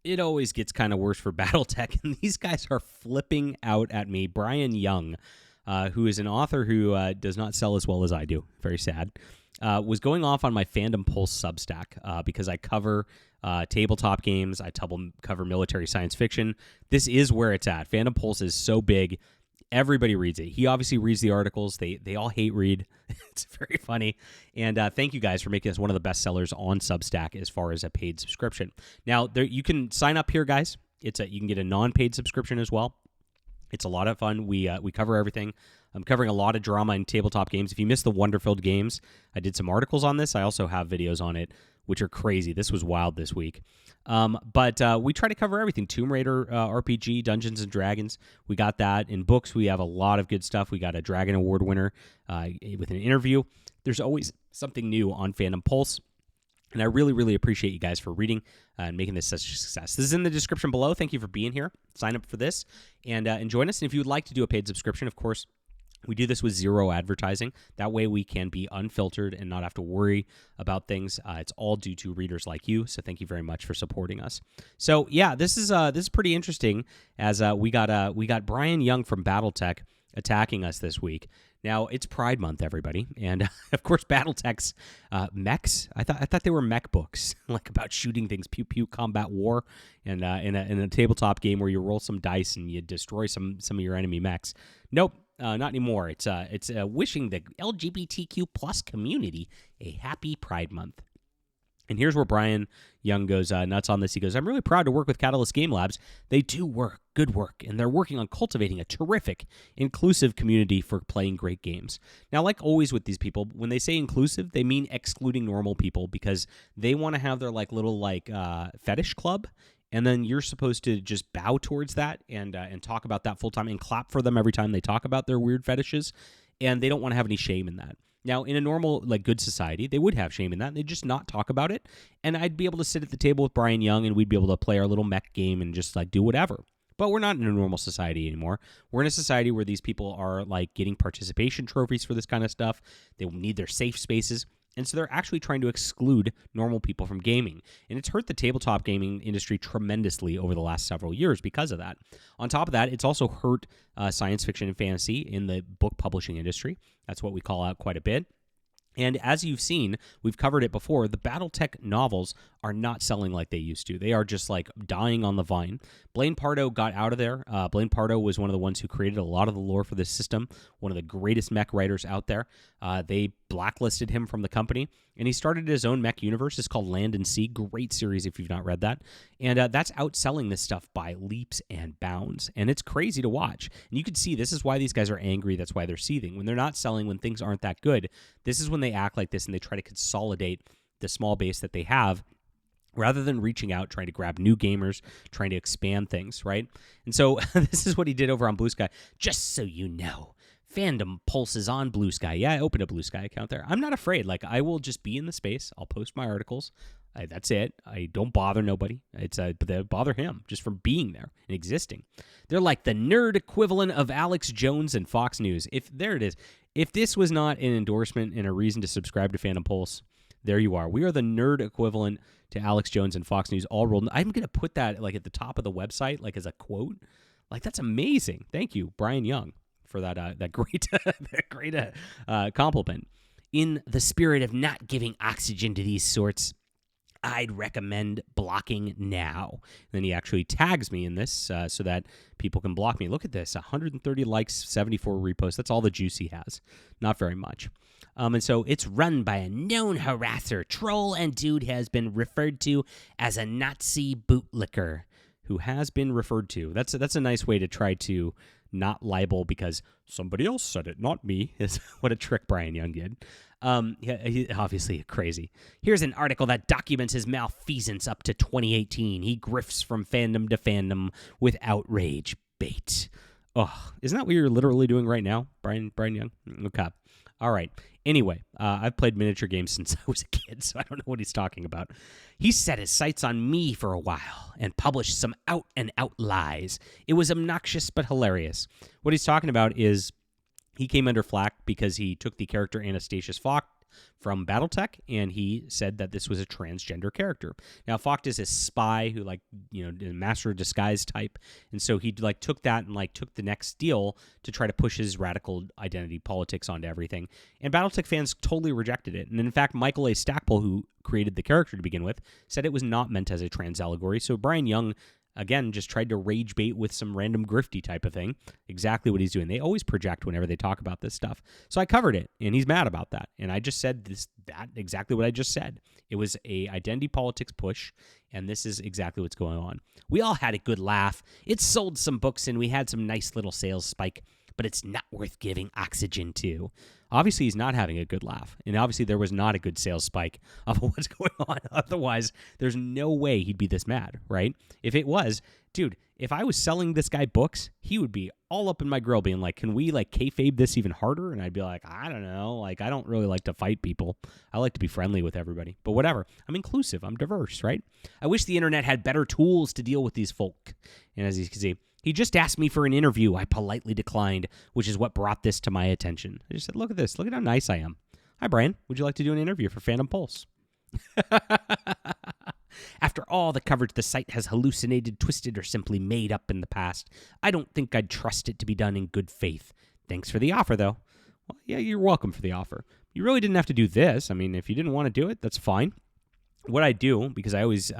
it always gets kind of worse for Battletech, and these guys are flipping out at me. Bryan Young, who is an author who does not sell as well as I do, very sad, was going off on my Fandom Pulse Substack because I cover tabletop games, I cover military science fiction. This is where it's at. Fandom Pulse is so big. Everybody reads it. He obviously reads the articles. They all hate read. It's very funny. And thank you guys for making us one of the best sellers on Substack as far as a paid subscription. Now, you can sign up here, guys. You can get a non-paid subscription as well. It's a lot of fun. We cover everything. I'm covering a lot of drama and tabletop games. If you missed the Wonder-Filled games, I did some articles on this. I also have videos on it, which are crazy. This was wild this week. But we try to cover everything. Tomb Raider RPG, Dungeons & Dragons. We got that. In books, we have a lot of good stuff. We got a Dragon Award winner with an interview. There's always something new on Fandom Pulse. And I really, really appreciate you guys for reading and making this such a success. This is in the description below. Thank you for being here. Sign up for this and join us. And if you would like to do a paid subscription, of course, we do this with zero advertising. That way we can be unfiltered and not have to worry about things. It's all due to readers like you. So thank you very much for supporting us. So yeah, this is pretty interesting as we got Bryan Young from Battletech attacking us this week. Now, it's Pride Month, everybody. And, of course, Battletech's mechs. I thought they were mech books, like about shooting things, pew-pew, combat war, and in a tabletop game where you roll some dice and you destroy some of your enemy mechs. Nope, not anymore. It's wishing the LGBTQ plus community a happy Pride Month. And here's where Bryan Young goes nuts on this. He goes, I'm really proud to work with Catalyst Game Labs. They do good work, and they're working on cultivating a terrific, inclusive community for playing great games. Now, like always with these people, when they say inclusive, they mean excluding normal people because they want to have their little fetish club, and then you're supposed to just bow towards that and talk about that full time and clap for them every time they talk about their weird fetishes, and they don't want to have any shame in that. Now, in a normal, good society, they would have shame in that, and they'd just not talk about it, and I'd be able to sit at the table with Bryan Young, and we'd be able to play our little mech game and just, do whatever. But we're not in a normal society anymore. We're in a society where these people are, getting participation trophies for this kind of stuff. They need their safe spaces, and so they're actually trying to exclude normal people from gaming. And it's hurt the tabletop gaming industry tremendously over the last several years because of that. On top of that, it's also hurt science fiction and fantasy in the book publishing industry. That's what we call out quite a bit. And as you've seen, we've covered it before, the Battletech novels are not selling like they used to. They are just dying on the vine. Blaine Pardoe got out of there. Blaine Pardoe was one of the ones who created a lot of the lore for this system, one of the greatest mech writers out there. They blacklisted him from the company, and he started his own mech universe. It's called Land and Sea. Great series if you've not read that. And that's outselling this stuff by leaps and bounds, and it's crazy to watch. And you can see this is why these guys are angry. That's why they're seething. When they're not selling, when things aren't that good, this is when they act like this and they try to consolidate the small base that they have rather than reaching out, trying to grab new gamers, trying to expand things, right? And so this is what he did over on BLUESKY. Just so you know, Fandom Pulse is on BLUESKY. Yeah, I opened a BLUESKY account there. I'm not afraid. I will just be in the space. I'll post my articles. That's it. I don't bother nobody. But they bother him just from being there and existing. They're like the nerd equivalent of Alex Jones and Fox News. There it is. If this was not an endorsement and a reason to subscribe to Fandom Pulse, there you are. We are the nerd equivalent to Alex Jones and Fox News all rolled. I'm going to put that at the top of the website, as a quote. That's amazing. Thank you, Bryan Young, for that great compliment. In the spirit of not giving oxygen to these sorts, I'd recommend blocking now. And then he actually tags me in this so that people can block me. Look at this, 130 likes, 74 reposts. That's all the juice he has. Not very much. And so it's run by a known harasser, troll, and dude has been referred to as a Nazi bootlicker, who has been referred to. That's a nice way to try to not libel because somebody else said it, not me, is what a trick Bryan Young did. He obviously crazy. Here's an article that documents his malfeasance up to 2018. He grifts from fandom to fandom with outrage bait. Oh, isn't that what you're literally doing right now, Bryan Young? Okay. All right. Anyway, I've played miniature games since I was a kid, so I don't know what he's talking about. He set his sights on me for a while and published some out-and-out lies. It was obnoxious but hilarious. What he's talking about is he came under flack because he took the character Anastasius from Battletech, and he said that this was a transgender character. Now, Focht is a spy who, like, master of disguise type, and so he like took that and like took the next deal to try to push his radical identity politics onto everything. And Battletech fans totally rejected it. And in fact, Michael A. Stackpole, who created the character to begin with, said it was not meant as a trans allegory. So Bryan Young, again, just tried to rage bait with some random grifty type of thing. Exactly what he's doing. They always project whenever they talk about this stuff. So I covered it, and he's mad about that. And I just said that exactly what I just said. It was a identity politics push, and this is exactly what's going on. We all had a good laugh. It sold some books, and we had some nice little sales spike, but it's not worth giving oxygen to. Obviously, he's not having a good laugh, and obviously there was not a good sales spike of what's going on. Otherwise, there's no way he'd be this mad, right? If it was, dude, if I was selling this guy books, he would be all up in my grill being like, can we like kayfabe this even harder? And I'd be like, I don't know. Like, I don't really like to fight people. I like to be friendly with everybody. But whatever. I'm inclusive. I'm diverse, right? I wish the internet had better tools to deal with these folk. And as you can see, he just asked me for an interview. I politely declined, which is what brought this to my attention. I just said, look at this. Look at how nice I am. Hi, Bryan. Would you like to do an interview for Fandom Pulse? After all the coverage the site has hallucinated, twisted, or simply made up in the past, I don't think I'd trust it to be done in good faith. Thanks for the offer, though. Well, yeah, you're welcome for the offer. You really didn't have to do this. I mean, if you didn't want to do it, that's fine. What I do, because I always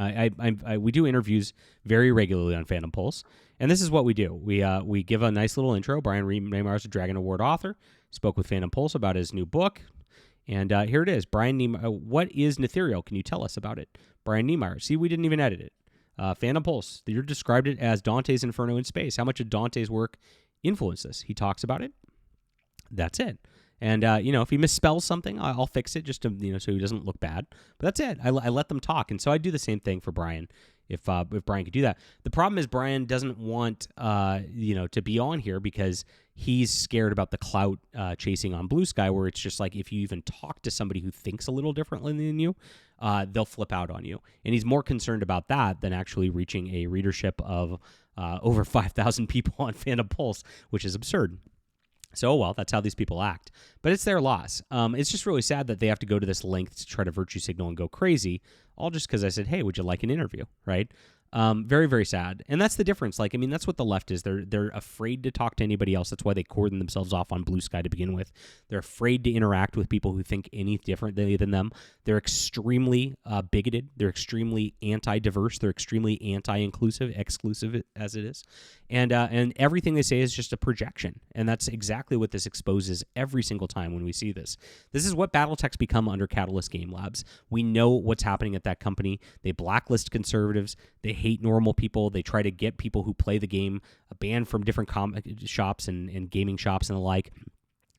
we do interviews very regularly on Fandom Pulse, and this is what we do. We give a nice little intro. Bryan Niemeyer is a Dragon Award author. Spoke with Fandom Pulse about his new book, and here it is. Bryan Niemeyer, what is Nethereal? Can you tell us about it? Bryan Niemeyer. See, we didn't even edit it. Fandom Pulse. You described it as Dante's Inferno in space. How much did Dante's work influence this? He talks about it. That's it. And, if he misspells something, I'll fix it just to, so he doesn't look bad. But that's it. I let them talk. And so I do the same thing for Bryan if Bryan could do that. The problem is Bryan doesn't want, to be on here because he's scared about the clout chasing on BLUESKY, where it's just like if you even talk to somebody who thinks a little differently than you, they'll flip out on you. And he's more concerned about that than actually reaching a readership of over 5,000 people on Fandom Pulse, which is absurd. So, well, that's how these people act. But it's their loss. It's just really sad that they have to go to this length to try to virtue signal and go crazy, all just because I said, hey, would you like an interview, right? Very, very sad. And that's the difference. Like, I mean, that's what the left is. They're afraid to talk to anybody else. That's why they cordon themselves off on BLUESKY to begin with. They're afraid to interact with people who think any differently than them. They're extremely bigoted. They're extremely anti-diverse. They're extremely anti-inclusive, exclusive as it is. And everything they say is just a projection. And that's exactly what this exposes every single time when we see this. This is what Battletech's become under Catalyst Game Labs. We know what's happening at that company. They blacklist conservatives. They hate normal people. They try to get people who play the game banned from different comic shops and gaming shops and the like,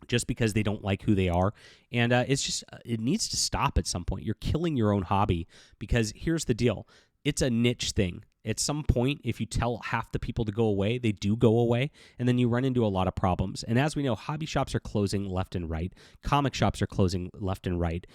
just because they don't like who they are. And it's just, it needs to stop at some point. You're killing your own hobby, because here's the deal. It's a niche thing. At some point, if you tell half the people to go away, they do go away, and then you run into a lot of problems. And as we know, hobby shops are closing left and right. Comic shops are closing left and right.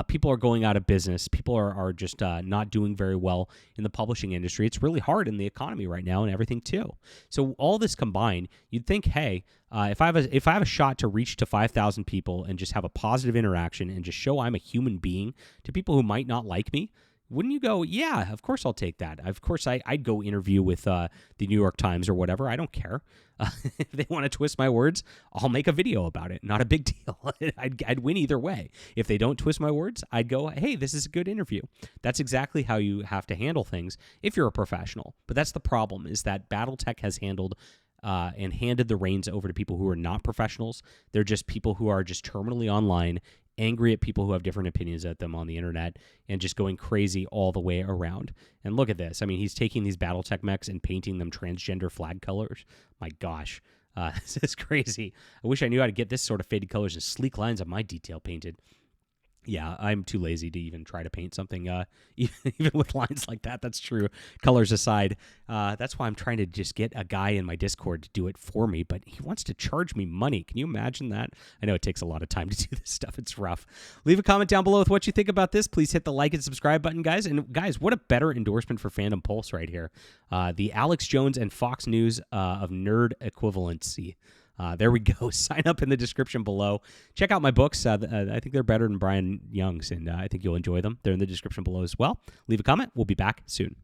People are going out of business. People are just not doing very well in the publishing industry. It's really hard in the economy right now and everything too. So all this combined, you'd think, hey, if I have a shot to reach to 5,000 people and just have a positive interaction and just show I'm a human being to people who might not like me, wouldn't you go, yeah, of course I'll take that. Of course I'd go interview with the New York Times or whatever. I don't care. If they want to twist my words, I'll make a video about it. Not a big deal. I'd win either way. If they don't twist my words, I'd go, hey, this is a good interview. That's exactly how you have to handle things if you're a professional. But that's the problem, is that Battletech has handled and handed the reins over to people who are not professionals. They're just people who are just terminally online, angry at people who have different opinions at them on the internet, and just going crazy all the way around. And look at this. I mean, he's taking these Battletech mechs and painting them transgender flag colors. My gosh, this is crazy. I wish I knew how to get this sort of faded colors and sleek lines on my detail painted. Yeah, I'm too lazy to even try to paint something, even with lines like that. That's true. Colors aside, that's why I'm trying to just get a guy in my Discord to do it for me, but he wants to charge me money. Can you imagine that? I know it takes a lot of time to do this stuff. It's rough. Leave a comment down below with what you think about this. Please hit the like and subscribe button, guys. And guys, what a better endorsement for Fandom Pulse right here. The Alex Jones and Fox News of nerd equivalency. There we go. Sign up in the description below. Check out my books. I think they're better than Bryan Young's, and I think you'll enjoy them. They're in the description below as well. Leave a comment. We'll be back soon.